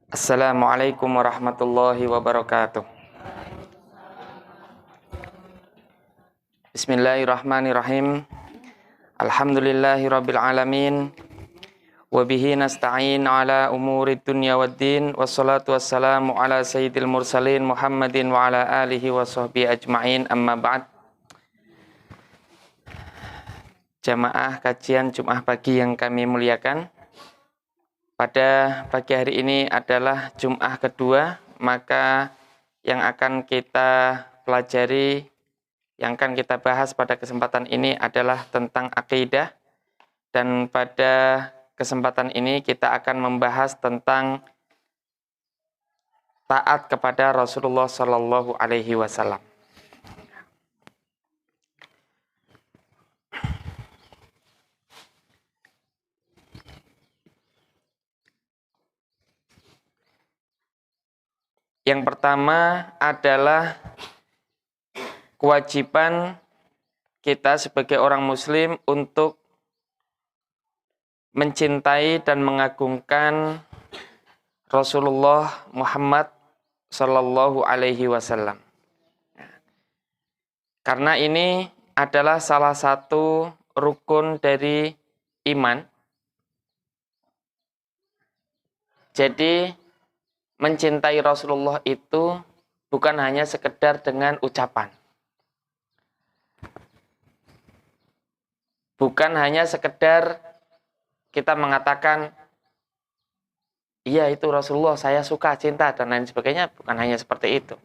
Assalamualaikum warahmatullahi wabarakatuh. Bismillahirrahmanirrahim. Alhamdulillahirabbil alamin. Wa bihi nasta'in ala umurid dunya waddin. Wassalatu wassalamu ala sayyidil mursalin Muhammadin wa ala alihi wa sahbihi ajma'in. Amma ba'd. Jamaah kajian Jumat pagi yang kami muliakan. Pada pagi hari ini adalah Jumat kedua, maka yang akan kita pelajari, yang akan kita bahas pada kesempatan ini adalah tentang akidah. Dan pada kesempatan ini kita akan membahas tentang taat kepada Rasulullah Shallallahu Alaihi Wasallam. Yang pertama adalah kewajiban kita sebagai orang muslim untuk mencintai dan mengagungkan Rasulullah Muhammad Sallallahu Alaihi Wasallam. Karena ini adalah salah satu rukun dari iman. Jadi mencintai Rasulullah itu bukan hanya sekedar dengan ucapan. Bukan hanya sekedar kita mengatakan, iya itu Rasulullah, saya suka, cinta, dan lain sebagainya. Bukan hanya seperti itu.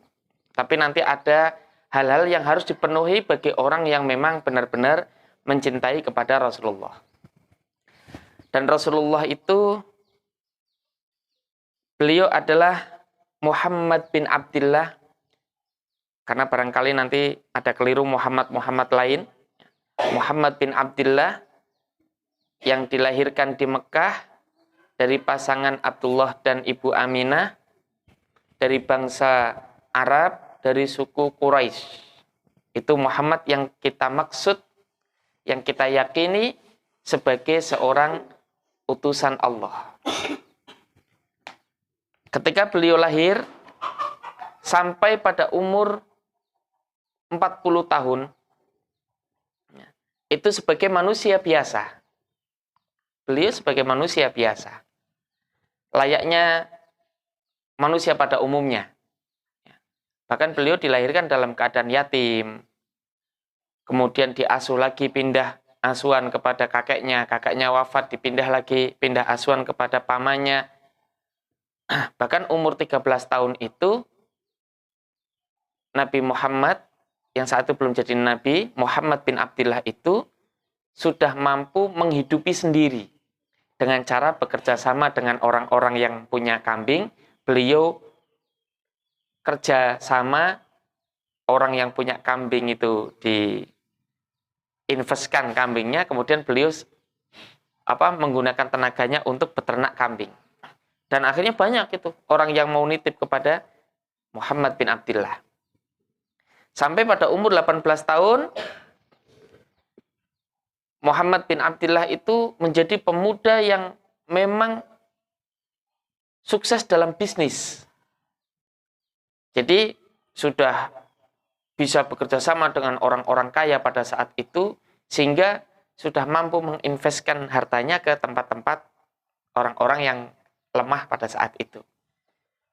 Tapi nanti ada hal-hal yang harus dipenuhi bagi orang yang memang benar-benar mencintai kepada Rasulullah. Dan Rasulullah itu, beliau adalah Muhammad bin Abdillah. Karena barangkali nanti ada keliru Muhammad lain. Muhammad bin Abdillah yang dilahirkan di Mekah dari pasangan Abdullah dan Ibu Aminah, dari bangsa Arab, dari suku Quraisy. Itu Muhammad yang kita maksud, yang kita yakini sebagai seorang utusan Allah. Ketika beliau lahir, sampai pada umur 40 tahun, itu sebagai manusia biasa. Beliau sebagai manusia biasa. Layaknya manusia pada umumnya. Bahkan beliau dilahirkan dalam keadaan yatim. Kemudian diasuh lagi, pindah asuhan kepada kakeknya. Kakeknya wafat, dipindah lagi, pindah asuhan kepada pamannya. Bahkan umur 13 tahun itu, Nabi Muhammad, yang saat itu belum jadi Nabi, Muhammad bin Abdillah itu sudah mampu menghidupi sendiri. Dengan cara bekerja sama dengan orang-orang yang punya kambing, beliau kerja sama orang yang punya kambing itu diinvestkan kambingnya, kemudian beliau menggunakan tenaganya untuk beternak kambing. Dan akhirnya banyak itu orang yang mau nitip kepada Muhammad bin Abdillah. Sampai pada umur 18 tahun, Muhammad bin Abdillah itu menjadi pemuda yang memang sukses dalam bisnis. Jadi sudah bisa bekerja sama dengan orang-orang kaya pada saat itu, sehingga sudah mampu menginvestkan hartanya ke tempat-tempat orang-orang yang lemah pada saat itu.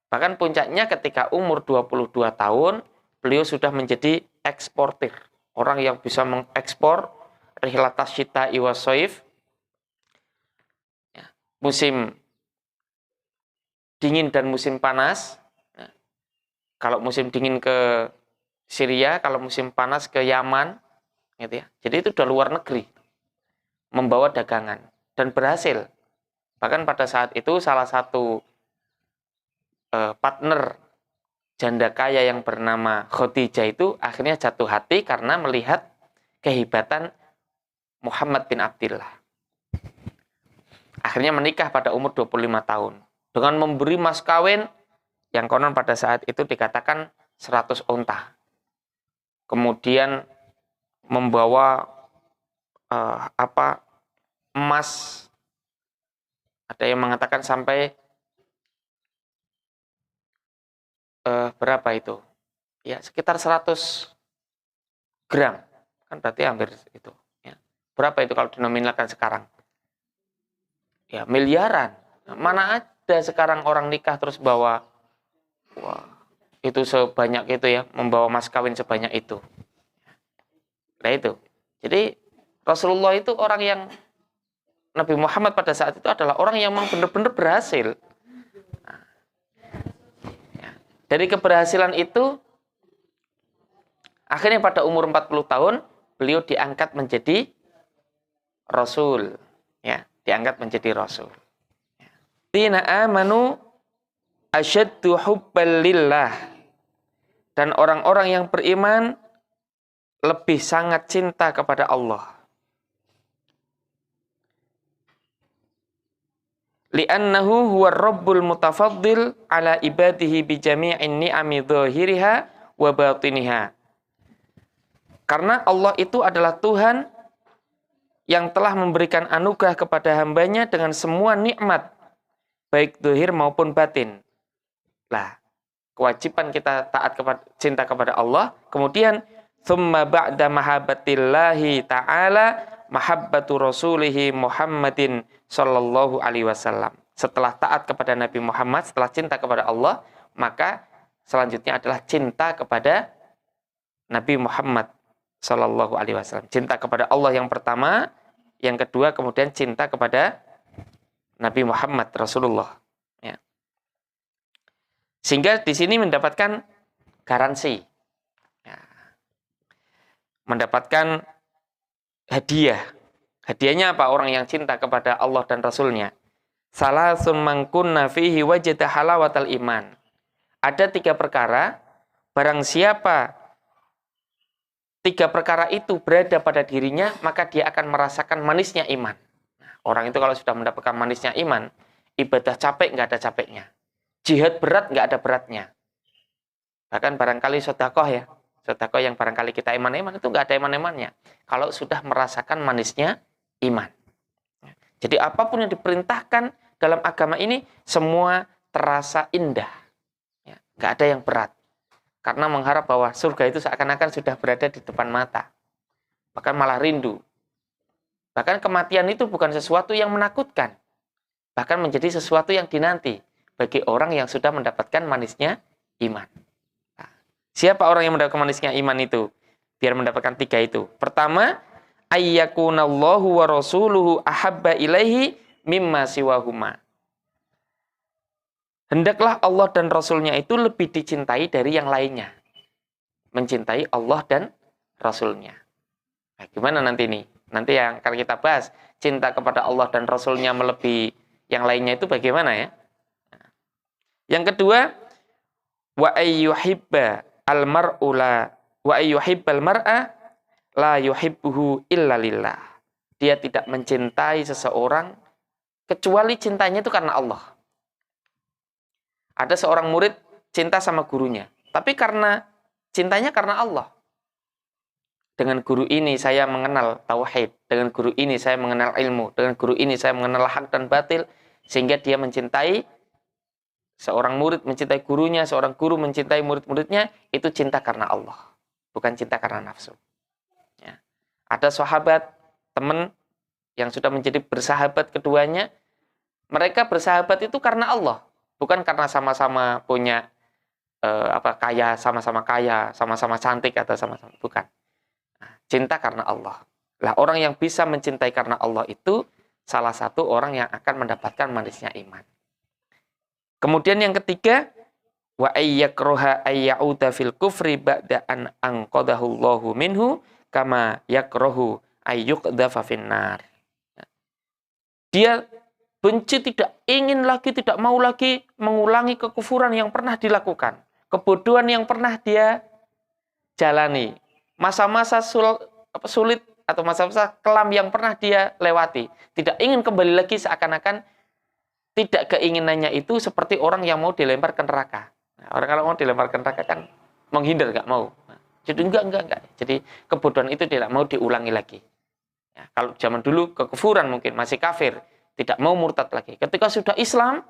Bahkan puncaknya ketika umur 22 tahun, beliau sudah menjadi eksportir. Orang yang bisa mengekspor rihlatas syita iwa soif, musim dingin dan musim panas. Kalau musim dingin ke Syria, kalau musim panas ke Yaman, gitu ya. Jadi itu udah luar negeri, membawa dagangan dan berhasil. Bahkan pada saat itu salah satu partner janda kaya yang bernama Khadijah itu akhirnya jatuh hati karena melihat kehebatan Muhammad bin Abdillah. Akhirnya menikah pada umur 25 tahun. Dengan memberi mas kawin yang konon pada saat itu dikatakan 100 unta. Kemudian membawa emas. Ada yang mengatakan sampai berapa itu? Ya, sekitar 100 gram. Kan berarti hampir itu. Ya. Berapa itu kalau dinominalkan sekarang? Ya, miliaran. Mana ada sekarang orang nikah terus bawa, wah, itu sebanyak itu ya, membawa mas kawin sebanyak itu. Nah itu. Jadi Rasulullah itu orang yang, Nabi Muhammad pada saat itu adalah orang yang memang benar-benar berhasil. Nah, ya. Dari keberhasilan itu, akhirnya pada umur 40 tahun, beliau diangkat menjadi Rasul. Ya, diangkat menjadi Rasul. Tina amanu asyaddu hubban lillah. Dan orang-orang yang beriman lebih sangat cinta kepada Allah. Li'annahu huwa rabbul mutafaddil ala ibadihi bi jami'in ni'ami dhahiriha wa batiniha. Karena Allah itu adalah Tuhan yang telah memberikan anugerah kepada hambanya dengan semua nikmat, baik zahir maupun batin. Lah, kewajiban kita taat kepada, cinta kepada Allah. Kemudian thumma ba'da mahabbatillahi ta'ala mahabbatu rasulihi Muhammadin sallallahu alaihi wasallam. Setelah taat kepada Nabi Muhammad, setelah cinta kepada Allah, maka selanjutnya adalah cinta kepada Nabi Muhammad sallallahu alaihi wasallam. Cinta kepada Allah yang pertama, yang kedua kemudian cinta kepada Nabi Muhammad Rasulullah. Ya. Sehingga di sini mendapatkan garansi. Ya. Mendapatkan hadiah. Hadiahnya apa? Orang yang cinta kepada Allah dan Rasulnya. Salasun man kunna fihi wajada halawatal iman. Ada 3 perkara, barang siapa 3 perkara itu berada pada dirinya, maka dia akan merasakan manisnya iman. Nah, orang itu kalau sudah mendapatkan manisnya iman, ibadah capek nggak ada capeknya. Jihad berat nggak ada beratnya. Bahkan barangkali sedekah ya. Sedekah yang barangkali kita iman-iman itu nggak ada iman-imannya. Kalau sudah merasakan manisnya iman. Jadi apapun yang diperintahkan dalam agama ini, semua terasa indah. Ya, nggak ada yang berat. Karena mengharap bahwa surga itu seakan-akan sudah berada di depan mata. Bahkan malah rindu. Bahkan kematian itu bukan sesuatu yang menakutkan. Bahkan menjadi sesuatu yang dinanti bagi orang yang sudah mendapatkan manisnya iman. Nah, siapa orang yang mendapatkan manisnya iman itu? Biar mendapatkan 3 itu. Pertama, ayyakunallahu wa rasuluhu ahabba ilaihi mimma siwahuma. Hendaklah Allah dan Rasulnya itu lebih dicintai dari yang lainnya. Mencintai Allah dan Rasulnya. Nah, gimana nanti nih? Nanti yang akan kita bahas. Cinta kepada Allah dan Rasulnya melebihi yang lainnya itu bagaimana ya? Yang kedua, wa ayyuhibba al-mar'u la wa ayyuhibbal mar'a la yuhibbuhu illa lillah. Dia tidak mencintai seseorang kecuali cintanya itu karena Allah. Ada seorang murid cinta sama gurunya, tapi karena cintanya karena Allah. Dengan guru ini saya mengenal tauhid, dengan guru ini saya mengenal ilmu, dengan guru ini saya mengenal hak dan batil, sehingga dia mencintai, seorang murid mencintai gurunya, seorang guru mencintai murid-muridnya, itu cinta karena Allah, bukan cinta karena nafsu. Ya. Ada sahabat, teman yang sudah menjadi bersahabat keduanya, mereka bersahabat itu karena Allah. Bukan karena sama-sama punya kaya, sama-sama cantik atau sama-sama, bukan. Nah, cinta karena Allah. Lah orang yang bisa mencintai karena Allah itu salah satu orang yang akan mendapatkan manisnya iman. Kemudian yang ketiga, wa ayyakraha ayyauda fil kufri ba'da an anqadahu Allahu minhu kama yakrahu ayyuqdhafa finnar. Dia benci, tidak ingin lagi, tidak mau lagi mengulangi kekufuran yang pernah dilakukan. Kebodohan yang pernah dia jalani. Masa-masa sulit atau masa-masa kelam yang pernah dia lewati. Tidak ingin kembali lagi, seakan-akan tidak keinginannya itu seperti orang yang mau dilempar ke neraka. Nah, orang kalau mau dilempar ke neraka kan menghindar, nggak mau. Nah, jadi enggak. Jadi kebodohan itu tidak mau diulangi lagi. Ya, kalau zaman dulu kekufuran mungkin masih kafir, tidak mau murtad lagi. Ketika sudah Islam,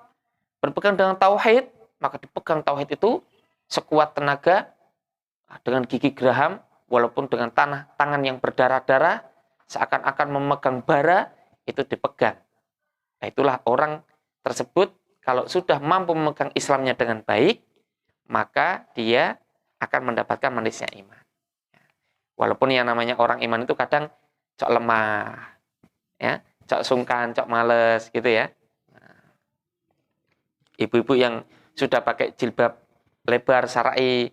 berpegang dengan tauhid, maka dipegang tauhid itu sekuat tenaga, dengan gigi geraham, walaupun dengan tangan yang berdarah-darah, seakan-akan memegang bara, itu dipegang. Nah, itulah orang tersebut, kalau sudah mampu memegang Islamnya dengan baik, maka dia akan mendapatkan manisnya iman. Walaupun yang namanya orang iman itu kadang cok lemah, ya, cok sungkan, cok males, gitu ya. Ibu-ibu yang sudah pakai jilbab lebar syar'i,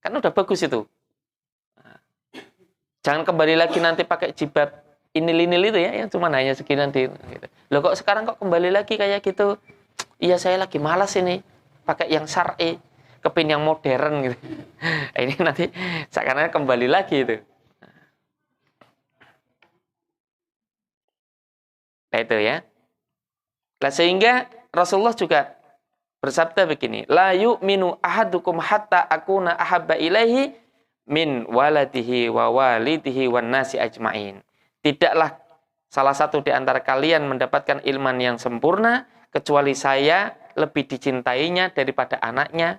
kan udah bagus itu. Jangan kembali lagi nanti pakai jilbab inil-inil itu ya, yang cuma hanya segini nanti. Gitu. Loh kok sekarang kok kembali lagi kayak gitu? Iya saya lagi malas ini, pakai yang syar'i, kepin yang modern gitu. Ini nanti sekarang kembali lagi itu. Nah itu ya. Nah, sehingga Rasulullah juga bersabda begini, la yu'minu ahadukum hatta akuna ahabba ilaihi min waladihi wa walidihi wan nasi ajmain. Tidaklah salah satu di antara kalian mendapatkan iman yang sempurna kecuali saya lebih dicintainya daripada anaknya,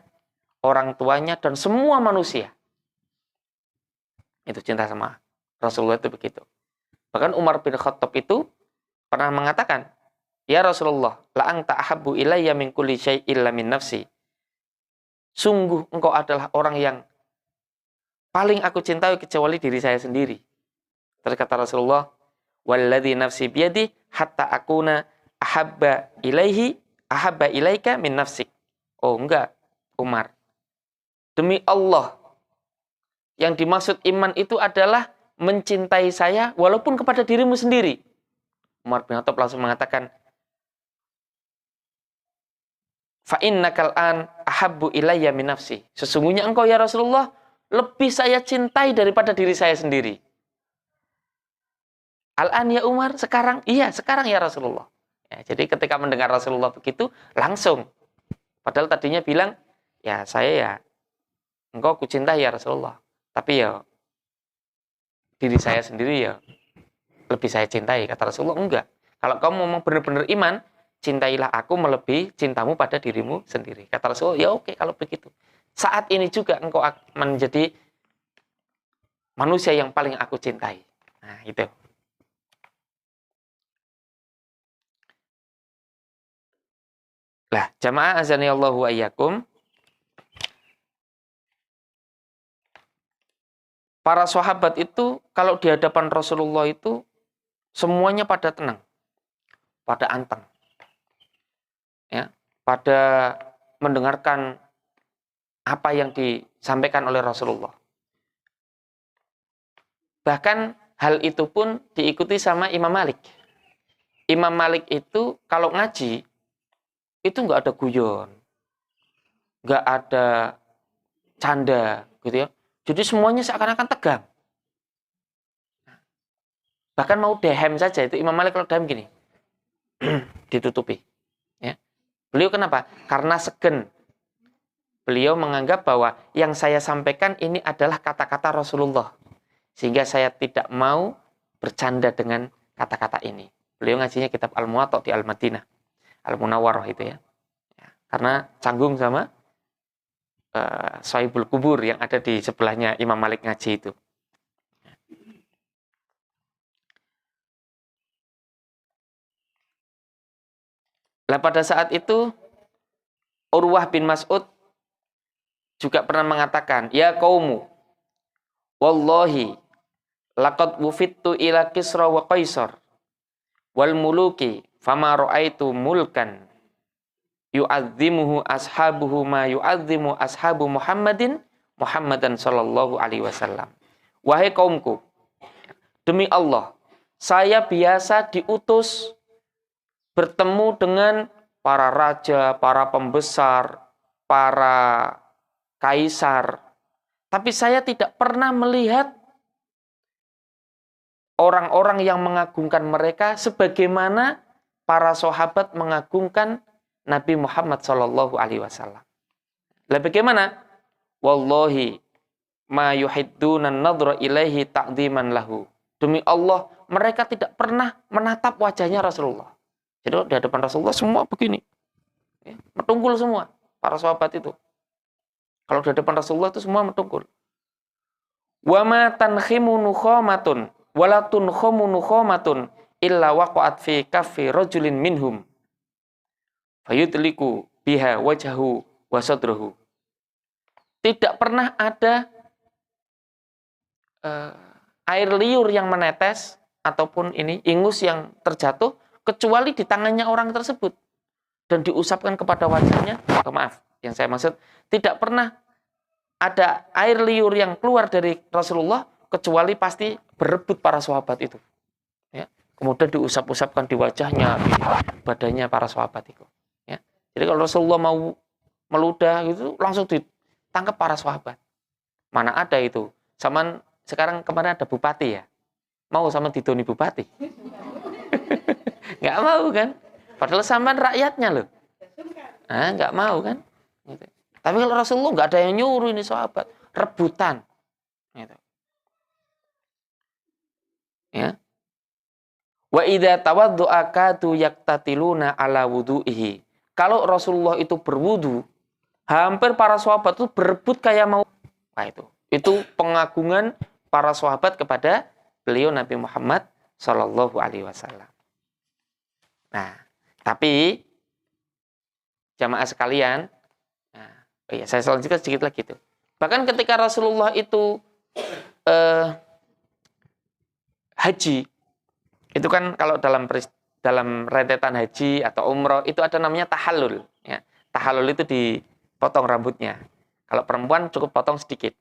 orang tuanya, dan semua manusia. Itu cinta sama Rasulullah itu begitu. Bahkan Umar bin Khattab itu pernah mengatakan, ya Rasulullah, la anta ahabbu ilayya min kulli syai'in illa min nafsi. Sungguh engkau adalah orang yang paling aku cintai kecuali diri saya sendiri. Terus kata Rasulullah, walladzi nafsi biyadi hatta akuna ahabba ilaika min nafsik. Oh enggak, Umar. Demi Allah, yang dimaksud iman itu adalah mencintai saya walaupun kepada dirimu sendiri. Umar bin Khattab langsung mengatakan, fa innakal an ahabbu ilayya min nafsi. Sesungguhnya engkau ya Rasulullah lebih saya cintai daripada diri saya sendiri. Al-an ya Umar, sekarang? Iya, sekarang ya Rasulullah. Ya, jadi ketika mendengar Rasulullah begitu, langsung. Padahal tadinya bilang, ya saya ya, engkau ku cintai ya Rasulullah. Tapi ya, diri saya sendiri ya, lebih saya cintai. Kata Rasulullah, enggak. Kalau kamu memang benar-benar iman, cintailah aku melebihi cintamu pada dirimu sendiri. Kata Rasulullah, ya oke kalau begitu. Saat ini juga engkau menjadi manusia yang paling aku cintai. Nah, itu. Lah, jamaah azanillahu wa iyyakum. Para sahabat itu kalau di hadapan Rasulullah itu semuanya pada tenang, pada anteng. Ya, pada mendengarkan apa yang disampaikan oleh Rasulullah. Bahkan hal itu pun diikuti sama Imam Malik. Imam Malik itu kalau ngaji, itu nggak ada guyon, nggak ada canda, gitu ya. Jadi semuanya seakan-akan tegang. Bahkan mau dehem saja, itu Imam Malik kalau dehem gini, ditutupi. Ya. Beliau kenapa? Karena segen. Beliau menganggap bahwa yang saya sampaikan ini adalah kata-kata Rasulullah. Sehingga saya tidak mau bercanda dengan kata-kata ini. Beliau ngajinya kitab Al-Muwatta di Al-Madinah. Al-Munawwarah itu ya. Karena canggung sama Sahibul Kubur yang ada di sebelahnya Imam Malik ngaji itu. Nah pada saat itu Urwah bin Mas'ud juga pernah mengatakan, ya qaumu, wallahi laqad wufittu ila Kisra wa Qaisar wal muluki fama ra'aitu mulkan yu'azzimuhu ashabuhu ma yu'azzimu ashabu Muhammadan sallallahu alaihi wasallam. Wahai kaumku, demi Allah, saya biasa diutus bertemu dengan para raja, para pembesar, para kaisar. Tapi saya tidak pernah melihat orang-orang yang mengagungkan mereka sebagaimana para sahabat mengagungkan Nabi Muhammad Shallallahu Alaihi Wasallam. Lah bagaimana? Wallahi ma yuhidduna nadra ilaihi ta'dziman lahu. Demi Allah, mereka tidak pernah menatap wajahnya Rasulullah. Jadi di hadapan Rasulullah semua begini. Ya, bertunggul semua para sahabat itu. Kalau di depan Rasulullah itu semua mendengkul. Wa ma tankhimu nukhamatun wala tunkhamu nukhamatun illa waqa'at fi kaffi rajulin minhum fayutliku biha wajhahu wa sadruhu. Tidak pernah ada air liur yang menetes ataupun ingus yang terjatuh kecuali di tangannya orang tersebut dan diusapkan kepada wajahnya. Maaf, yang saya maksud tidak pernah ada air liur yang keluar dari Rasulullah kecuali pasti berebut para sahabat itu. Ya. Kemudian diusap-usapkan di wajahnya, di badannya para sahabat itu. Ya. Jadi kalau Rasulullah mau meludah gitu langsung ditangkap para sahabat. Mana ada itu? Sekarang kemarin ada bupati ya. Mau sama didoni bupati? Nggak mau kan? Padahal sampean rakyatnya loh. Nggak mau kan? Gitu. Tapi kalau Rasulullah nggak ada yang nyuruh ini sahabat. Rebutan. Gitu. Ya. Wa idza tawaddu'a kadu yaktatiluna ala wudu'ihi. Kalau Rasulullah itu berwudu, hampir para sahabat itu berebut kayak mau. Nah itu pengagungan para sahabat kepada beliau Nabi Muhammad Shallallahu Alaihi Wasallam. Nah, tapi jamaah sekalian, saya selanjutkan sedikit lagi tuh. Bahkan ketika Rasulullah itu haji, itu kan kalau dalam rentetan haji atau umroh itu ada namanya tahallul. Ya. Tahallul itu dipotong rambutnya. Kalau perempuan cukup potong sedikit.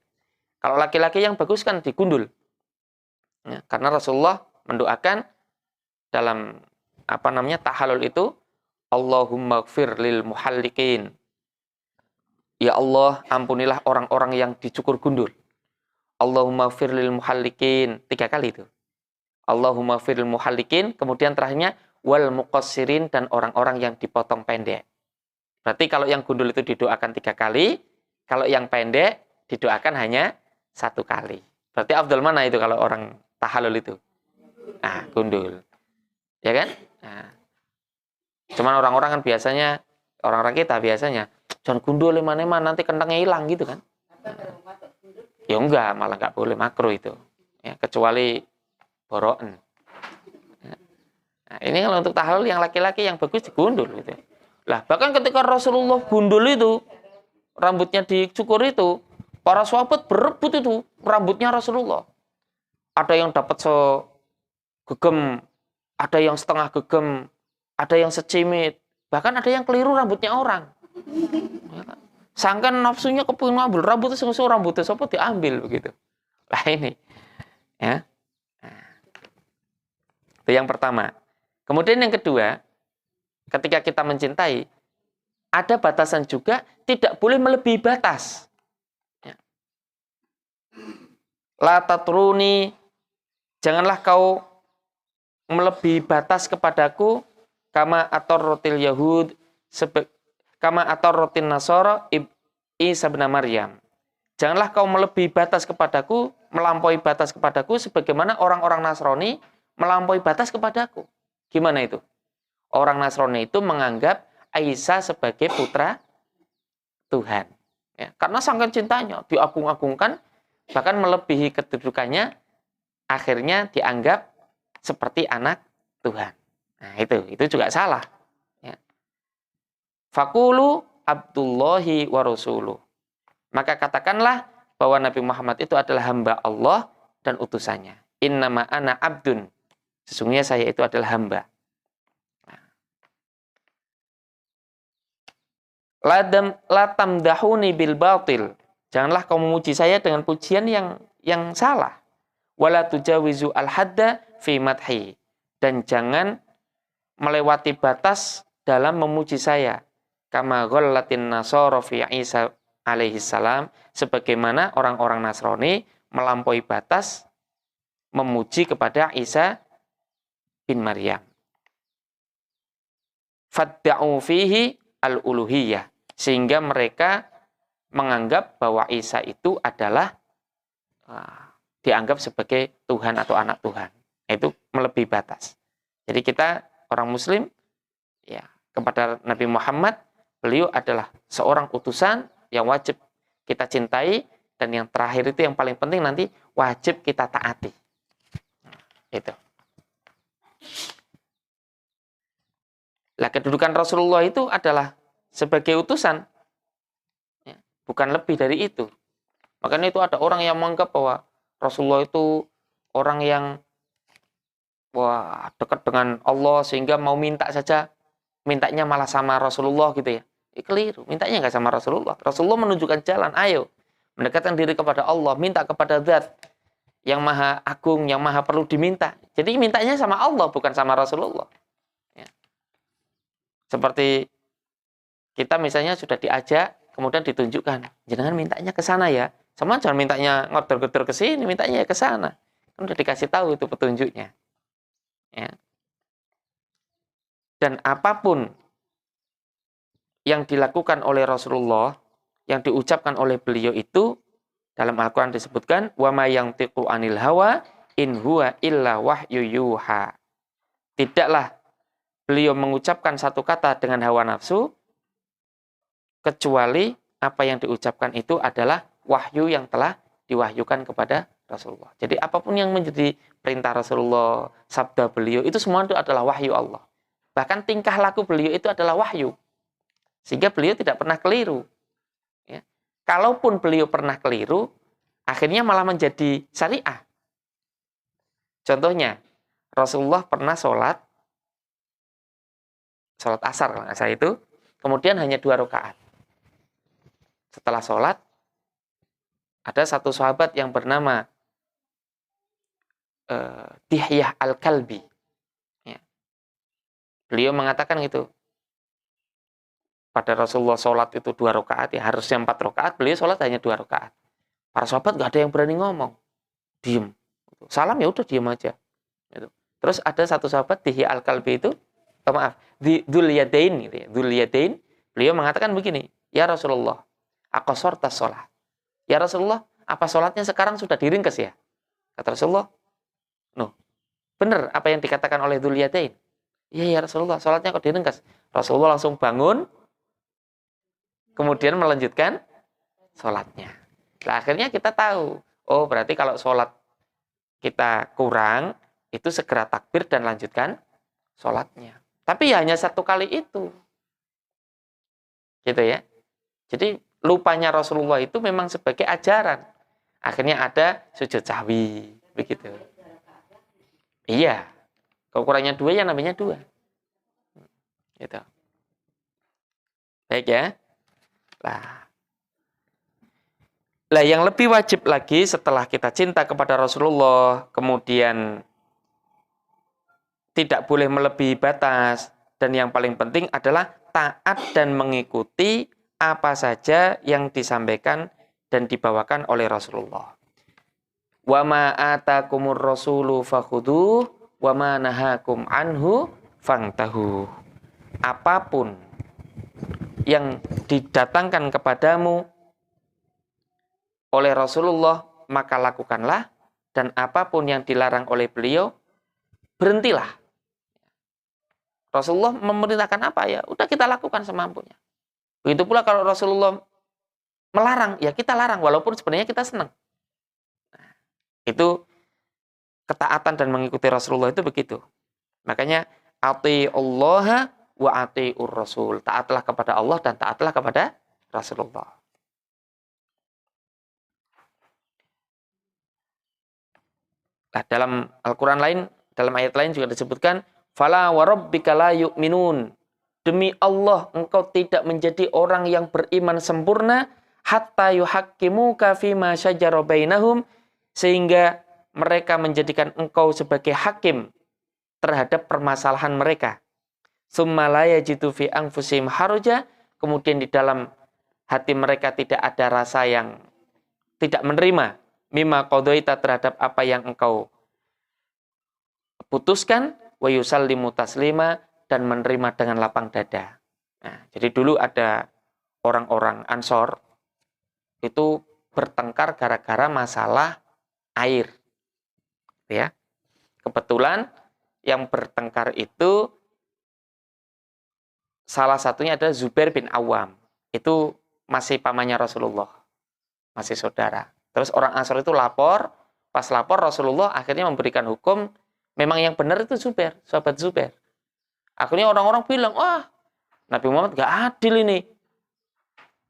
Kalau laki-laki yang bagus kan digundul. Ya, karena Rasulullah mendoakan dalam tahallul itu, Allahumma gfir lil muhallikin. Ya Allah, ampunilah orang-orang yang dicukur gundul. Allahumma gfir lil muhallikin. 3 kali itu. Allahumma gfir lil muhallikin. Kemudian terakhirnya, wal muqassirin, dan orang-orang yang dipotong pendek. Berarti kalau yang gundul itu didoakan 3 kali. Kalau yang pendek didoakan hanya 1 kali. Berarti afdal mana itu kalau orang tahallul itu? Gundul. Ya kan? Cuman orang-orang kan biasanya, orang-orang kita biasanya, jangan gundul mana-mana nanti kentangnya hilang gitu kan. Ya enggak, malah enggak boleh, makruh itu. Ya, kecuali boroen. Nah, ini kalau untuk tahallul yang laki-laki yang bagus digundul gitu. Lah, bahkan ketika Rasulullah gundul itu, rambutnya dicukur itu, para sahabat berebut itu rambutnya Rasulullah. Ada yang dapat segegem, ada yang setengah gegem, ada yang secimit, bahkan ada yang keliru rambutnya orang. Sangkan nafsunya kepingin ngambil rambutnya sungguh rambutnya siapa diambil begitu. Lah ini, ya. Itu yang pertama. Kemudian yang kedua, ketika kita mencintai, ada batasan juga, tidak boleh melebihi batas. La tatruni, janganlah kau melebihi batas kepadaku, kama atorrotil Yahud, kama atorrotin Nasara Isa bin Maryam. Janganlah kau melebihi batas kepadaku, melampaui batas kepadaku, sebagaimana orang-orang Nasrani melampaui batas kepadaku. Gimana itu? Orang Nasrani itu menganggap Isa sebagai putra Tuhan. Ya, karena sangat cintanya, diagung-agungkan, bahkan melebihi kedudukannya, akhirnya dianggap seperti anak Tuhan. Nah itu juga salah. Ya. Fakulu Abdullahi wa Rasuluh. Maka katakanlah bahwa Nabi Muhammad itu adalah hamba Allah dan utusannya. Innama ana abdun. Sesungguhnya saya itu adalah hamba. Latam dahuni bil batil. Janganlah kau memuji saya dengan pujian yang salah. Wala tujawizu al-hadda fi madhi. Dan jangan melewati batas dalam memuji saya. Kama ghallatin nasara fi Isa alaihi salam. Sebagaimana orang-orang Nasrani melampaui batas memuji kepada Isa bin Maryam. Fadda'u fihi al-uluhiyah. Sehingga mereka menganggap bahwa Isa itu adalah dianggap sebagai Tuhan atau anak Tuhan. Itu melebihi batas. Jadi kita orang Muslim ya kepada Nabi Muhammad, beliau adalah seorang utusan yang wajib kita cintai, dan yang terakhir itu yang paling penting nanti wajib kita taati. Itu. Lah kedudukan Rasulullah itu adalah sebagai utusan, ya, bukan lebih dari itu. Makanya itu ada orang yang menganggap bahwa Rasulullah itu orang yang dekat dengan Allah sehingga mau minta saja, mintanya malah sama Rasulullah gitu ya. Keliru, mintanya nggak sama Rasulullah. Rasulullah menunjukkan jalan, ayo mendekatkan diri kepada Allah, minta kepada Zat yang maha agung, yang maha perlu diminta. Jadi mintanya sama Allah, bukan sama Rasulullah. Ya. Seperti kita misalnya sudah diajak, kemudian ditunjukkan, jangan mintanya ke sana ya. Sama jangan mintanya ngotor-ngotor ke sini, mintanya ke sana. Kan udah dikasih tahu itu petunjuknya. Ya. Dan apapun yang dilakukan oleh Rasulullah, yang diucapkan oleh beliau itu, dalam Al-Quran disebutkan, وَمَا يَنْتِقُ عَنِ الْهَوَىٰ إِنْ هُوَ إِلَّا وَحْيُ يُوحَىٰ. Tidaklah beliau mengucapkan satu kata dengan hawa nafsu, kecuali apa yang diucapkan itu adalah wahyu yang telah diwahyukan kepada Rasulullah. Jadi apapun yang menjadi perintah Rasulullah, sabda beliau, itu semua itu adalah wahyu Allah. Bahkan tingkah laku beliau itu adalah wahyu. Sehingga beliau tidak pernah keliru. Ya. Kalaupun beliau pernah keliru, akhirnya malah menjadi syariah. Contohnya, Rasulullah pernah sholat asar kalau nggak salah itu, kemudian hanya 2 rakaat. Setelah sholat, ada satu sahabat yang bernama Dihyah Al-Kalbi. Ya. Beliau mengatakan gitu, pada Rasulullah sholat itu 2 rakaat, ya harusnya 4 rakaat, beliau sholat hanya 2 rakaat. Para sahabat nggak ada yang berani ngomong, diem. Salam ya udah diem aja. Gitu. Terus ada satu sahabat Dihyah Al-Kalbi itu, Dzul Yadain, gitu ya. Dzul Yadain, beliau mengatakan begini, ya Rasulullah, aqasortas sholat. Ya Rasulullah, apa sholatnya sekarang sudah diringkes ya? Kata Rasulullah, no, benar apa yang dikatakan oleh Dzul Yadain. Iya ya Rasulullah, sholatnya kok diringkes? Rasulullah langsung bangun, kemudian melanjutkan sholatnya. Nah, akhirnya kita tahu, oh berarti kalau sholat kita kurang, itu segera takbir dan lanjutkan sholatnya. Tapi ya hanya 1 kali itu. Gitu ya. Jadi lupanya Rasulullah itu memang sebagai ajaran. Akhirnya ada sujud sahwi. Begitu. Iya. Kekurangannya 2 ya namanya 2. Gitu. Baik ya. Lah yang lebih wajib lagi setelah kita cinta kepada Rasulullah, kemudian tidak boleh melebihi batas, dan yang paling penting adalah taat dan mengikuti apa saja yang disampaikan dan dibawakan oleh Rasulullah. Wa ma atakumur rasulu fakhudhuh wa ma nahakum anhu fangtahu. Apapun yang didatangkan kepadamu oleh Rasulullah, maka lakukanlah, dan apapun yang dilarang oleh beliau, berhentilah. Rasulullah memerintahkan apa ya, udah kita lakukan semampunya. Begitu pula kalau Rasulullah melarang, ya kita larang, walaupun sebenarnya kita senang. Nah, itu ketaatan dan mengikuti Rasulullah itu begitu. Makanya, ati'ullaha wa ati'ur rasul. Taatlah kepada Allah dan taatlah kepada Rasulullah. Nah, dalam Al-Quran lain, dalam ayat lain juga disebutkan, Fala warabbika la yu'minun. Demi Allah, engkau tidak menjadi orang yang beriman sempurna hatta yuhaqqimuka fima syajara bainahum, sehingga mereka menjadikan engkau sebagai hakim terhadap permasalahan mereka. Tsumma la yajidu fi anfusihim haraja, kemudian di dalam hati mereka tidak ada rasa yang tidak menerima mimma qadaita terhadap apa yang engkau putuskan, wa yusallimu taslima, dan menerima dengan lapang dada. Nah, jadi dulu ada orang-orang Ansor itu bertengkar gara-gara masalah air. Ya. Kebetulan yang bertengkar itu salah satunya adalah Zubair bin Awam. Itu masih pamannya Rasulullah. masih saudara. Terus orang Ansor itu lapor, pas lapor Rasulullah akhirnya memberikan hukum, memang yang benar itu Zubair, sahabat Zubair. Akhirnya orang-orang bilang, wah Nabi Muhammad gak adil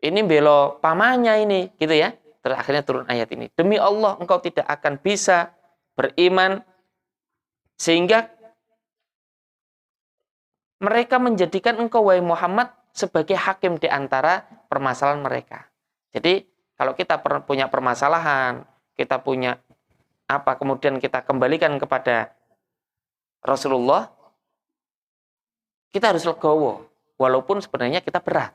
ini belo pamannya ini, gitu ya. Terus akhirnya turun ayat ini, demi Allah engkau tidak akan bisa beriman sehingga mereka menjadikan engkau wahai Muhammad sebagai hakim di antara permasalahan mereka. Jadi kalau kita punya permasalahan, kita punya apa, kemudian kita kembalikan kepada Rasulullah, kita harus legowo, walaupun sebenarnya kita berat.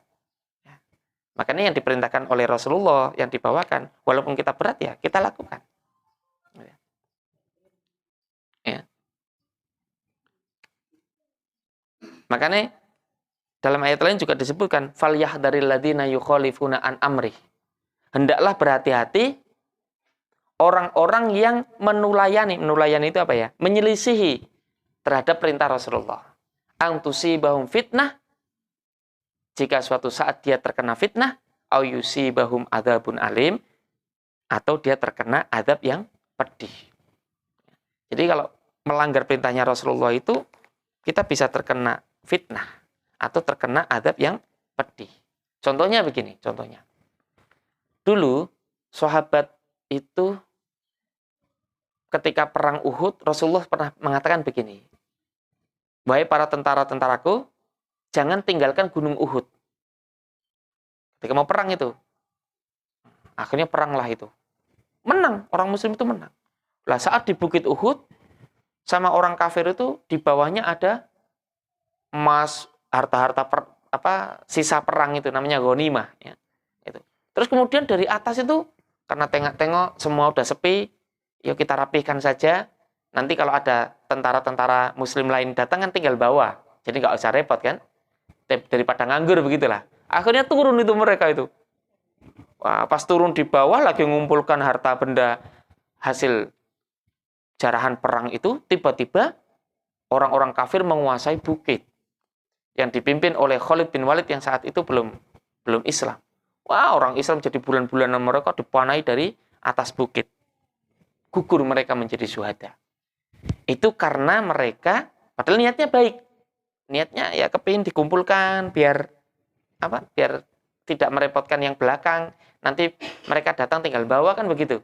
Makanya yang diperintahkan oleh Rasulullah, yang dibawakan, walaupun kita berat ya, kita lakukan. Ya. Makanya dalam ayat lain juga disebutkan, فَلْيَحْذَرِ الَّذِينَ يُخَالِفُونَ عَنْ أَمْرِهِ. Hendaklah berhati-hati orang-orang yang menulayani itu apa ya? Menyelisihi terhadap perintah Rasulullah. Ang tusibahum fitnah, jika suatu saat dia terkena fitnah, au yusibahum adzabun alim, atau dia terkena adab yang pedih. Jadi kalau melanggar perintahnya Rasulullah itu, kita bisa terkena fitnah atau terkena adab yang pedih. Contohnya begini, contohnya. Dulu sahabat itu ketika perang Uhud, Rasulullah pernah mengatakan begini, wahai para tentara-tentaraku, jangan tinggalkan gunung Uhud. Ketika mau perang itu, akhirnya peranglah itu. Menang, orang muslim itu menang. Lah saat di Bukit Uhud, sama orang kafir itu, di bawahnya ada emas, harta-harta sisa perang itu, namanya ghanimah. Ya. Itu. Terus kemudian dari atas itu, karena tengok-tengok semua udah sepi, yuk kita rapihkan saja. Nanti kalau ada tentara-tentara muslim lain datang kan tinggal bawa. Jadi nggak usah repot kan. Daripada nganggur begitulah. Akhirnya turun itu mereka itu. Wah, pas turun di bawah lagi mengumpulkan harta benda hasil jarahan perang itu, tiba-tiba orang-orang kafir menguasai bukit yang dipimpin oleh Khalid bin Walid yang saat itu belum Islam. Wah, orang Islam jadi bulan-bulanan mereka dipanai dari atas bukit. Gugur mereka menjadi syuhada. Itu karena mereka, padahal niatnya baik. Niatnya ya kepingin dikumpulkan biar tidak merepotkan yang belakang. Nanti mereka datang tinggal bawa kan begitu.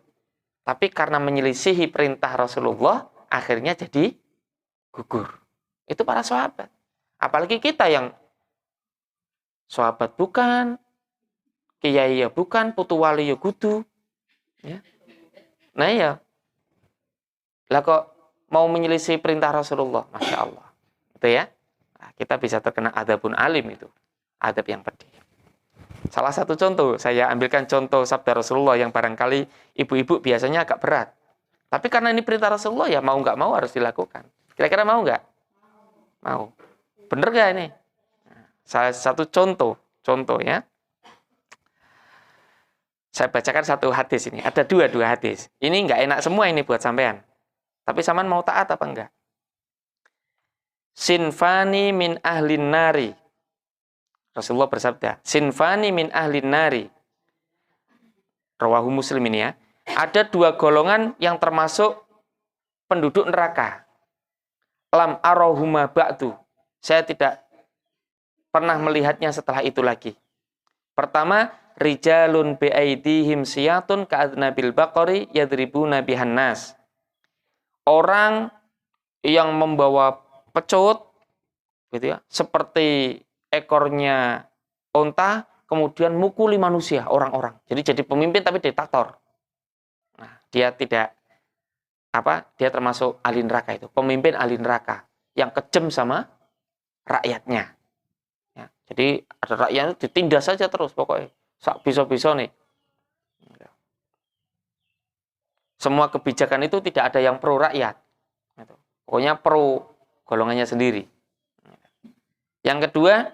Tapi karena menyelisihi perintah Rasulullah, akhirnya jadi gugur. Itu para sahabat. Apalagi kita yang sahabat bukan, kiai ya bukan, putu wali ya kudu. Ya. Nah ya, lah kok mau menyelisih perintah Rasulullah, Masya Allah. Itu ya, nah, kita bisa terkena adzabun alim itu, adab yang pedih. Salah satu contoh, saya ambilkan contoh sabda Rasulullah yang barangkali ibu-ibu biasanya agak berat. Tapi karena ini perintah Rasulullah ya mau nggak mau harus dilakukan. Kira-kira mau nggak? Mau. Bener nggak ini? Salah satu contoh ya. Saya bacakan satu hadis ini. Ada dua hadis. Ini nggak enak semua ini buat sampean. Tapi sampean mau taat apa enggak? Sinfani min ahlin nari. Rasulullah bersabda, sinfani min ahlin nari. Rawahu Muslim ini ya. Ada dua golongan yang termasuk penduduk neraka. Lam arohuma ba'du. Saya tidak pernah melihatnya setelah itu lagi. Pertama, rijalun bi'aidihim siyatun ka'adnabil baqari yadribuna bihan nas. Orang yang membawa pecut gitu ya, seperti ekornya onta, kemudian mukuli manusia, orang-orang. Jadi pemimpin tapi diktator. Nah, dia termasuk ahli neraka itu, pemimpin ahli neraka yang kejam sama rakyatnya. Ya, jadi ada rakyat itu ditindas saja terus pokoknya, sak bisa-bisa nih. Semua kebijakan itu tidak ada yang pro rakyat. Pokoknya pro golongannya sendiri. Yang kedua,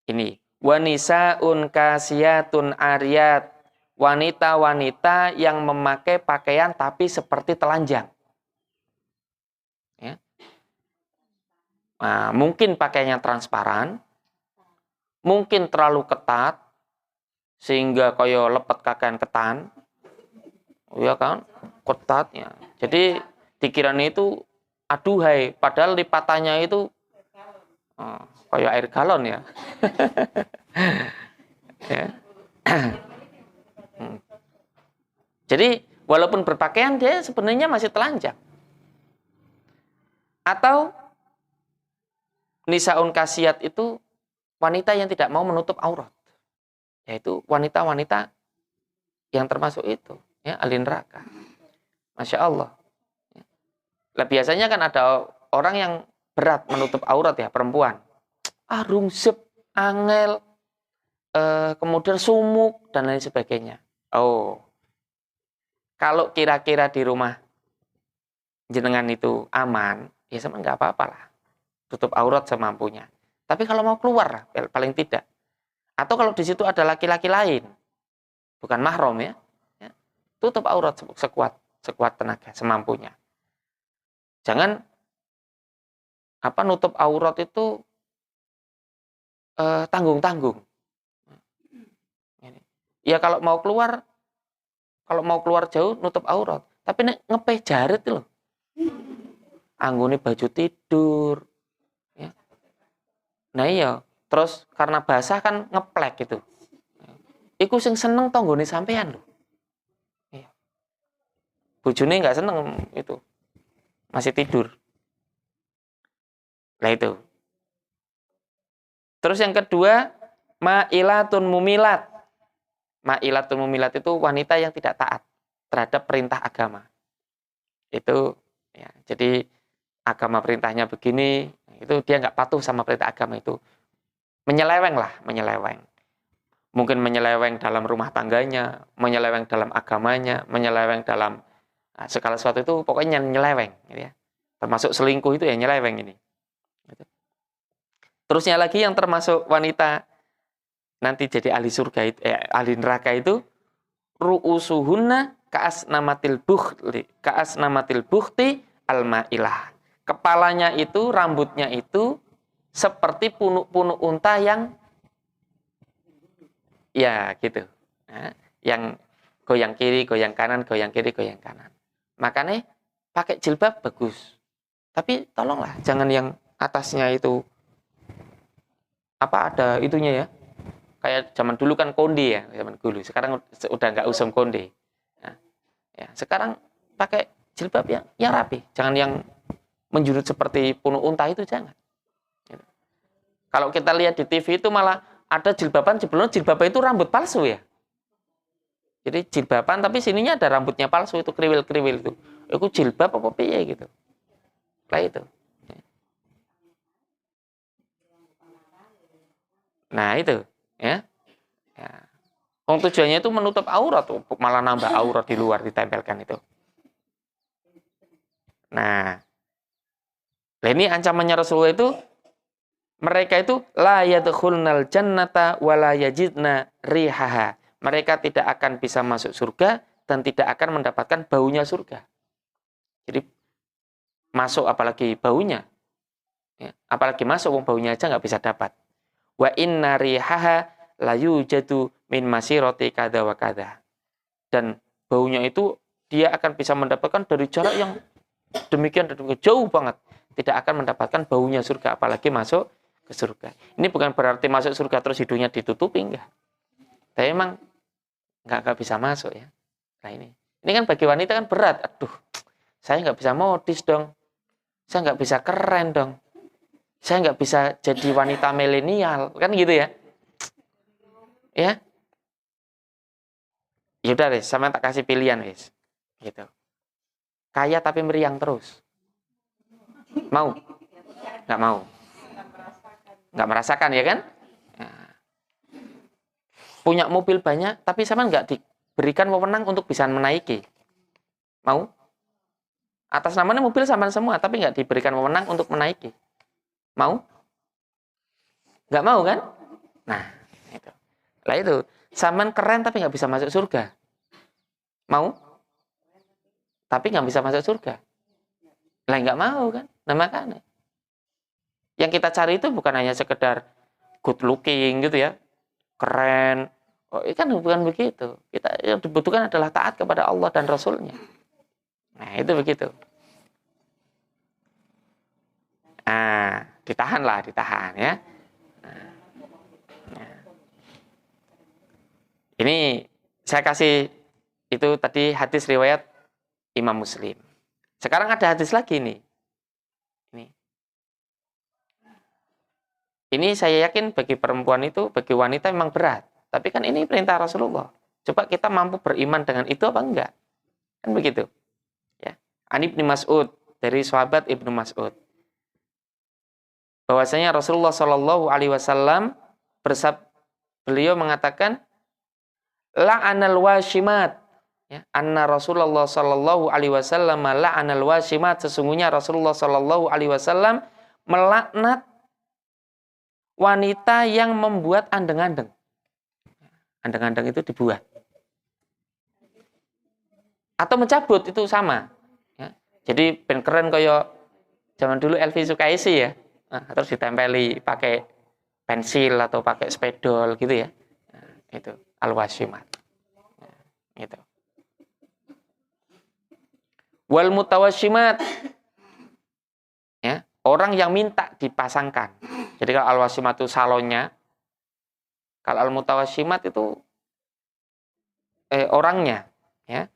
ini wanisaun kasiyatun ariyat, wanita-wanita yang memakai pakaian tapi seperti telanjang. Ya. Nah, mungkin pakaiannya transparan, mungkin terlalu ketat, sehingga kaya lepet kakan ketan. Ya kan? Ketatnya. Jadi dikiranya itu aduhai, padahal lipatannya itu kayak air galon ya. Ya. Jadi walaupun berpakaian dia sebenarnya masih telanjang. Atau nisaun kasiyat itu wanita yang tidak mau menutup aurat. Yaitu wanita-wanita yang termasuk itu, ya, ahli neraka. Masya Allah. Lah biasanya kan ada orang yang berat menutup aurat ya, perempuan. Rungsep, angel, kemudian sumuk dan lain sebagainya. Oh, kalau kira-kira di rumah jenengan itu aman, ya sama nggak apa-apa lah. Tutup aurat semampunya. Tapi kalau mau keluar, paling tidak. Atau kalau di situ ada laki-laki lain, bukan mahram ya, tutup aurat sekuat tenaga, semampunya. Jangan nutup aurat itu tanggung-tanggung. Ya kalau mau keluar jauh nutup aurat. Tapi nek ngepeh jarit loh. Anggone baju tidur. Ya. Nah iya, terus karena basah kan ngeplek gitu. Iku sing seneng tanggone sampean loh. Iya. Bojone nggak seneng itu. Masih tidur. Nah itu. Terus yang kedua, ma'ilatun mumilat. Ma'ilatun mumilat itu wanita yang tidak taat terhadap perintah agama. Itu ya, jadi agama perintahnya begini, itu dia nggak patuh sama perintah agama itu. Menyeleweng. Mungkin menyeleweng dalam rumah tangganya, menyeleweng dalam agamanya, menyeleweng dalam segala sesuatu itu pokoknya nyeleweng. Gitu ya. Termasuk selingkuh itu ya nyeleweng ini. Gitu. Terusnya lagi yang termasuk wanita nanti jadi ahli surga itu, ahli neraka itu ru'usuhunna ka'asnamatil bukhti al-ma'ilah. Kepalanya itu, rambutnya itu seperti punuk-punuk unta yang ya gitu. Nah, yang goyang kiri, goyang kanan, goyang kiri, goyang kanan. Makanya pakai jilbab bagus. Tapi tolonglah jangan yang atasnya itu ada itunya ya. Kayak zaman dulu kan konde ya, zaman dulu. Sekarang udah nggak usum konde. Nah, ya, sekarang pakai jilbab yang rapi. Jangan yang menjurut seperti punuk unta itu, jangan. Gitu. Kalau kita lihat di TV itu malah ada jilbaban, sebelumnya jilbaban itu rambut palsu ya. Jadi jilbaban tapi sininya ada rambutnya palsu, itu kriwil-kriwil itu. Itu jilbab apa piye gitu. Lah itu. Nah itu. Ya. Tujuannya itu menutup aurat, malah nambah aurat di luar ditempelkan itu. Nah, ini ancamannya Rasulullah itu, mereka itu la yadkhulnal jannata wa la yajidna rihaha. Mereka tidak akan bisa masuk surga dan tidak akan mendapatkan baunya surga. Jadi masuk apalagi baunya, ya, apalagi masuk baunya aja nggak bisa dapat. Wa inna rihaha la yujadu min masirati kada wa kada. Dan baunya itu dia akan bisa mendapatkan dari jarak yang demikian jauh banget. Tidak akan mendapatkan baunya surga, apalagi masuk ke surga. Ini bukan berarti masuk surga terus hidungnya ditutupi, enggak. Tapi emang enggak bisa masuk ya. Nah ini kan bagi wanita kan berat. Aduh, saya nggak bisa modis dong. Saya nggak bisa keren dong. Saya nggak bisa jadi wanita milenial. Kan gitu ya. Ya. Yaudah deh, sama tak kasih pilihan guys. Gitu. Kaya tapi meriang terus. Mau? Nggak mau. Nggak merasakan ya kan? Nah. Punya mobil banyak, tapi sama nggak diberikan wewenang untuk bisa menaiki. Mau? Atas namanya mobil sama semua, tapi nggak diberikan wewenang untuk menaiki. Mau? Nggak mau kan? Nah, itu. Lah itu, saman keren tapi nggak bisa masuk surga. Mau? Tapi nggak bisa masuk surga. Lah nggak mau kan? Nah makanya. Yang kita cari itu bukan hanya sekedar good looking gitu ya. Keren, Oh, ini kan bukan begitu. Kita yang dibutuhkan adalah taat kepada Allah dan Rasulnya. Nah, itu begitu. Nah, ditahan ya. Nah. Ini saya kasih itu tadi hadis riwayat Imam Muslim. Sekarang ada hadis lagi nih. Ini saya yakin bagi perempuan itu, bagi wanita memang berat. Tapi kan ini perintah Rasulullah. Coba kita mampu beriman dengan itu apa enggak? Kan begitu. Ya. An Ibnu Mas'ud, dari sahabat Ibnu Mas'ud. Bahwasanya Rasulullah Shallallahu alaihi wasallam beliau mengatakan la'anal washimat. Ya, anna Rasulullah Shallallahu alaihi wasallam la'anal washimat, sesungguhnya Rasulullah Shallallahu alaihi wasallam melaknat wanita yang membuat andeng-andeng. Andeng-andeng itu dibuat. Atau mencabut itu sama. Ya. Jadi ben keren kayak zaman dulu Elvi Sukaisi ya. Nah, terus ditempeli pakai pensil atau pakai spedol gitu ya. Nah, itu al-washimat. Nah, itu. Wal mutawashimat. Ya, orang yang minta dipasangkan. Jadi kalau al-washimat itu salonnya, kalau al-mutawashimat itu orangnya, ya.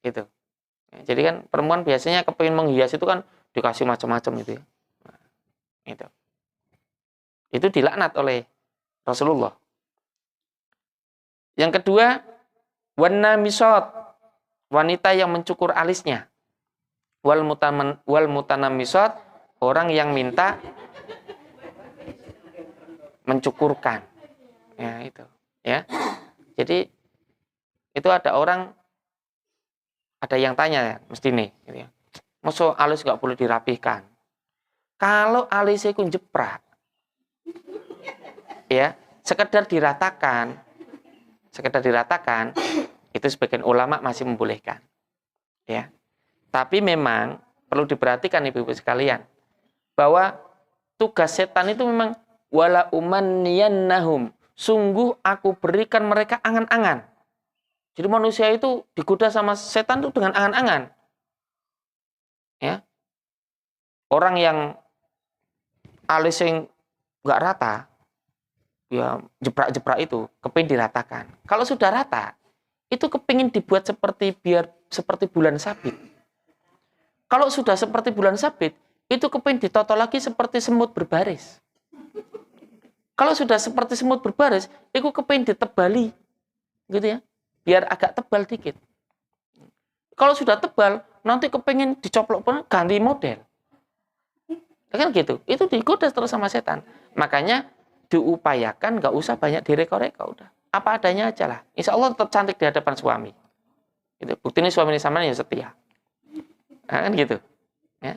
Gitu. Ya, jadi kan perempuan biasanya kepingin menghias itu kan dikasih macam-macam gitu ya. Nah, itu. Itu dilaknat oleh Rasulullah. Yang kedua, wannamisat, wanita yang mencukur alisnya. Wal mutanamisat, orang yang minta mencukurkan. Ya, itu. Ya. Jadi itu ada orang, ada yang tanya ya, mesti nih, gitu ya. Masa alis nggak boleh dirapihkan? Kalau alisnya itu jeprak, ya, sekedar diratakan, itu sebagian ulama masih membolehkan, ya. Tapi memang perlu diperhatikan ibu-ibu sekalian, bahwa tugas setan itu memang wala umanniyannahum, sungguh aku berikan mereka angan-angan. Jadi manusia itu digoda sama setan itu dengan angan-angan. Ya. Orang yang alis yang nggak rata, ya jeprak-jeprak itu kepingin diratakan. Kalau sudah rata, itu kepingin dibuat seperti bulan sabit. Kalau sudah seperti bulan sabit, itu kepingin ditoto lagi seperti semut berbaris. Kalau sudah seperti semut berbaris, itu kepingin ditebali, gitu ya, biar agak tebal dikit. Kalau sudah tebal, nanti kepingin dicoplok pun ganti model. Kan gitu. Itu digoda terus sama setan. Makanya diupayakan nggak usah banyak direka-reka, udah. Apa adanya aja lah. Insya Allah tetap cantik di hadapan suami. Gitu. Bukti ini suami ini sama ya setia. Nah, kan gitu. Ya.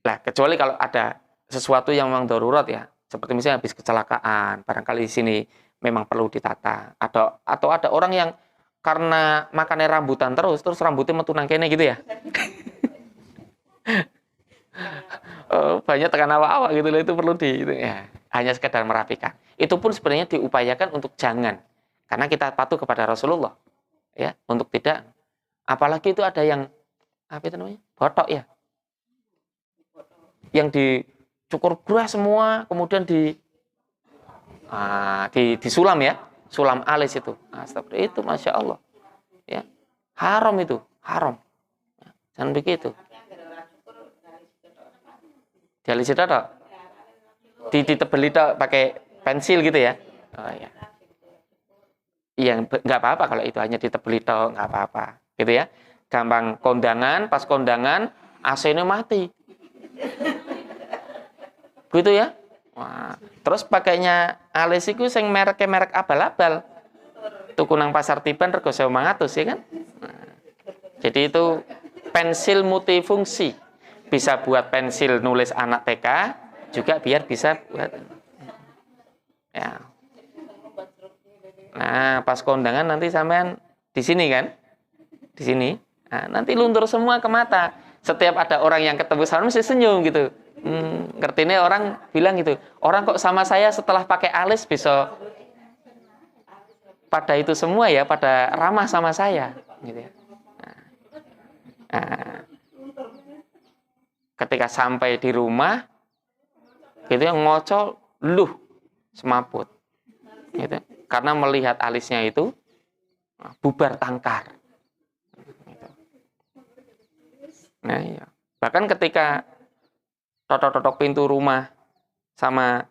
Nah, kecuali kalau ada sesuatu yang memang darurat ya, seperti misalnya habis kecelakaan, barangkali di sini memang perlu ditata. Atau ada orang yang karena makannya rambutan terus rambutnya metu nang kene gitu ya. Banyak tekan awak-awak gitu loh, itu perlu gitu ya. Hanya sekedar merapikan. Itu pun sebenarnya diupayakan untuk jangan. Karena kita patuh kepada Rasulullah. Ya, untuk tidak. Apalagi itu ada yang apa itu namanya? Botok ya. Yang dicukur beras semua, kemudian disulam ya. Sulam alis itu. Nah, seperti itu, Masya Allah. Ya. Haram itu. Haram. Ya, jangan begitu. Dialis itu ada. Ditebeli pakai pensil gitu ya. Oh ya. Iya, nggak apa-apa kalau itu hanya ditebeli nggak apa-apa. Gitu ya. Gampang kondangan, pas kondangan, AC-nya mati. Gitu ya. Wah, terus pakainya alis itu sing merek abal-abal. Tuku nang pasar Tiban rego 1.500 ya kan? Nah, jadi itu pensil multifungsi. Bisa buat pensil nulis anak TK, juga biar bisa buat ya. Nah, pas kondangan nanti sampean di sini kan? Di sini. Nah, nanti luntur semua ke mata. Setiap ada orang yang ketemu sama mesti senyum gitu. Ngerti nih orang bilang gitu. Orang kok sama saya setelah pakai alis bisa pada itu semua ya, pada ramah sama saya, gitu ya. Nah, ketika sampai di rumah, gitu ya ngocol, semaput, gitu. Karena melihat alisnya itu bubar tangkar. Gitu. Nah, iya. Bahkan ketika totok-totok pintu rumah sama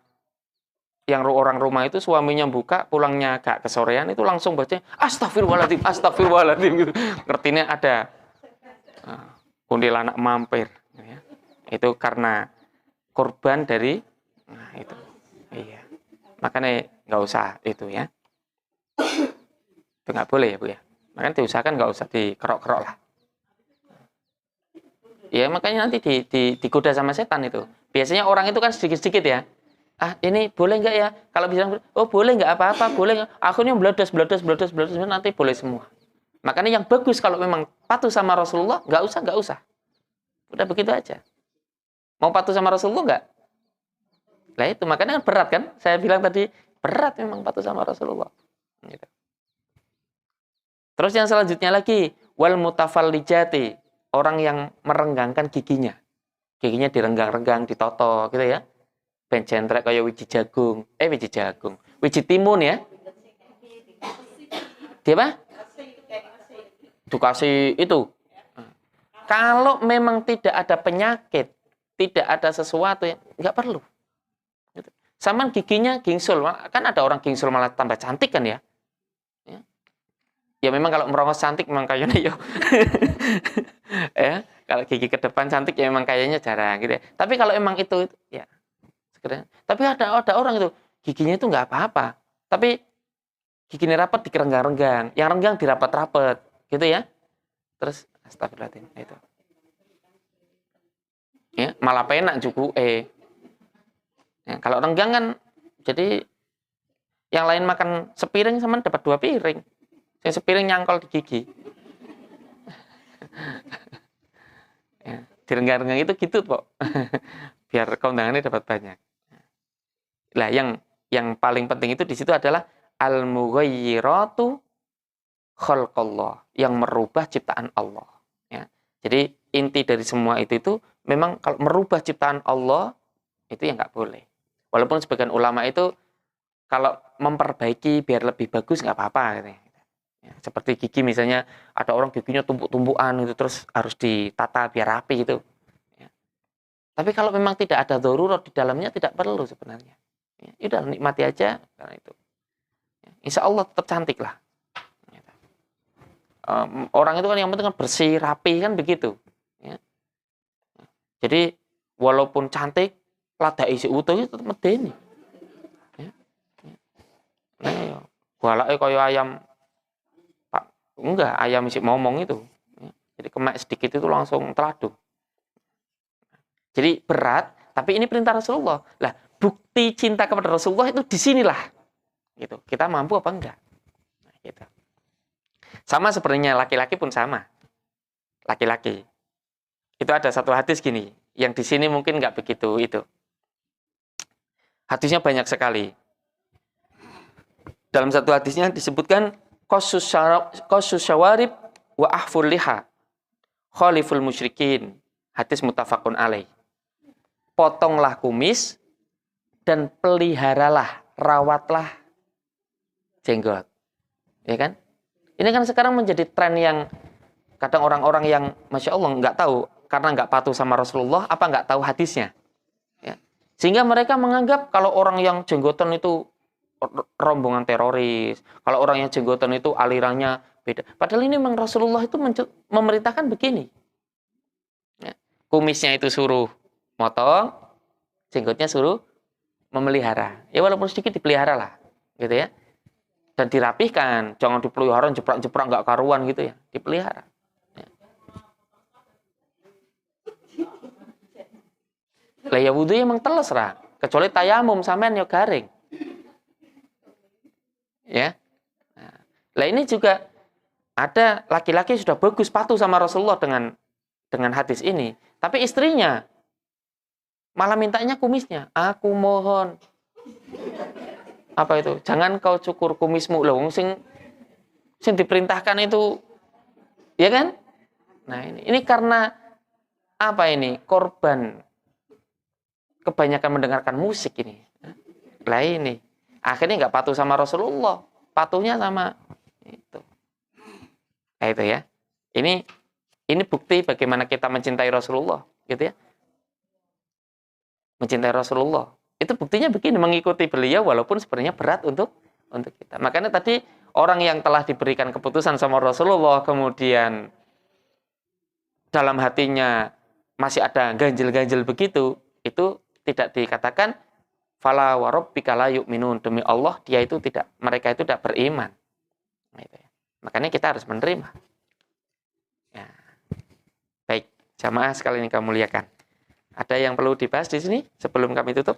yang orang rumah itu suaminya buka, pulangnya agak kesorean, itu langsung baca astagfirullahaladzim, astagfirullahaladzim gitu. Ngertinya ada kuntilanak mampir. Ya. Itu karena korban dari, itu. Iya. Makanya nggak usah itu ya. Itu nggak boleh ya Bu ya. Makanya diusahakan nggak usah dikerok-kerok lah. Ya makanya nanti digoda sama setan itu. Biasanya orang itu kan sedikit-sedikit ya. Ini boleh nggak ya? Kalau bilang, oh boleh nggak apa-apa, boleh nggak? Akhirnya bledos, nanti boleh semua. Makanya yang bagus kalau memang patuh sama Rasulullah, nggak usah. Udah begitu aja. Mau patuh sama Rasulullah nggak? Nah itu, makanya kan berat kan? Saya bilang tadi, berat memang patuh sama Rasulullah. Gitu. Terus yang selanjutnya lagi, wal mutafallijati, orang yang merenggangkan giginya. Giginya direnggang-renggang, ditoto gitu ya. Ben centrek kayak wiji jagung. Wiji timun ya. Dia apa? Dikasih itu. Kalau memang tidak ada penyakit, tidak ada sesuatu, ya nggak perlu. Sama giginya gingsul, kan ada orang gingsul malah tambah cantik kan ya. Ya memang kalau merongos cantik memang kayaknya ya. Ya, kalau gigi ke depan cantik ya memang kayaknya jarang gitu ya. Tapi kalau emang itu ya sekedar. Tapi ada orang itu giginya itu nggak apa-apa. Tapi giginya rapat dikerenggang-renggang, yang renggang dirapat-rapat, gitu ya. Terus astagfirullahaladzim itu. Ya, malah penak juga ya, kalau renggang kan jadi yang lain makan sepiring sama dapat 2 piring. Yang sepiring nyangkol di gigi. Ya, direnggang-renggang itu gitu kok. Biar keundangannya dapat banyak. Lah yang paling penting itu di situ adalah al-mughayyiratu khalqallah, yang merubah ciptaan Allah. Ya. Jadi inti dari semua itu memang kalau merubah ciptaan Allah itu yang nggak boleh. Walaupun sebagian ulama itu kalau memperbaiki biar lebih bagus nggak apa-apa. Gitu. Ya, seperti gigi misalnya ada orang giginya tumpuk-tumpukan itu terus harus ditata biar rapi gitu. Ya. Tapi kalau memang tidak ada darurat di dalamnya tidak perlu sebenarnya. Ya, udah nikmati aja karena itu. Ya, insya Allah tetap cantik lah. Orang itu kan yang penting kan bersih, rapi kan begitu. Ya. Jadi walaupun cantik, lada isi utuh itu tetap medeni. Ya. Nah, ya. Balake kaya ayam, Pak, enggak ayam isi momong itu. Ya. Jadi kemek sedikit itu langsung teladuk. Jadi berat, tapi ini perintah Rasulullah. Lah, bukti cinta kepada Rasulullah itu di sinilah. Gitu. Kita mampu apa enggak? Nah, gitu. Sama sebenarnya laki-laki pun sama. Laki-laki. Itu ada satu hadis gini, yang di sini mungkin nggak begitu itu. Hadisnya banyak sekali. Dalam satu hadisnya disebutkan qasus syawarib wa ahful liha khaliful musyrikin. Hadis muttafaqun alaih. Potonglah kumis dan peliharalah, rawatlah jenggot. Ya kan? Ini kan sekarang menjadi tren yang kadang orang-orang yang Masya Allah nggak tahu, karena nggak patuh sama Rasulullah, apa nggak tahu hadisnya. Ya. Sehingga mereka menganggap kalau orang yang jenggotan itu rombongan teroris, kalau orang yang jenggotan itu alirannya beda. Padahal ini memang Rasulullah itu memerintahkan begini. Ya. Kumisnya itu suruh motong, jenggotnya suruh memelihara. Ya walaupun sedikit dipelihara lah, gitu ya. Dan dirapihkan, jangan dipelihara jeprak-jeprak nggak karuan gitu ya, dipelihara. Ya. Lah ya wudhu emang teles lah, kecuali tayamum sampean ya garing. Ya. Lah ini juga ada laki-laki sudah bagus patuh sama Rasulullah dengan hadis ini, tapi istrinya malah mintanya kumisnya. Aku mohon. Apa itu? Jangan kau cukur kumismu. Loh, sing diperintahkan itu, ya kan? Nah, ini karena apa ini? Korban kebanyakan mendengarkan musik ini. Lah ini. Akhirnya nggak patuh sama Rasulullah. Patuhnya sama itu. Nah, itu ya. Ini bukti bagaimana kita mencintai Rasulullah, gitu ya. Mencintai Rasulullah. Itu buktinya begini, mengikuti beliau walaupun sebenarnya berat untuk kita. Makanya tadi orang yang telah diberikan keputusan sama Rasulullah kemudian dalam hatinya masih ada ganjil-ganjil begitu, itu tidak dikatakan fala wa rabbika la yu'minun, demi Allah mereka itu tidak beriman. Nah, itu ya. Makanya kita harus menerima. Ya. Baik, jamaah sekalian yang kami muliakan. Ada yang perlu dibahas di sini sebelum kami tutup?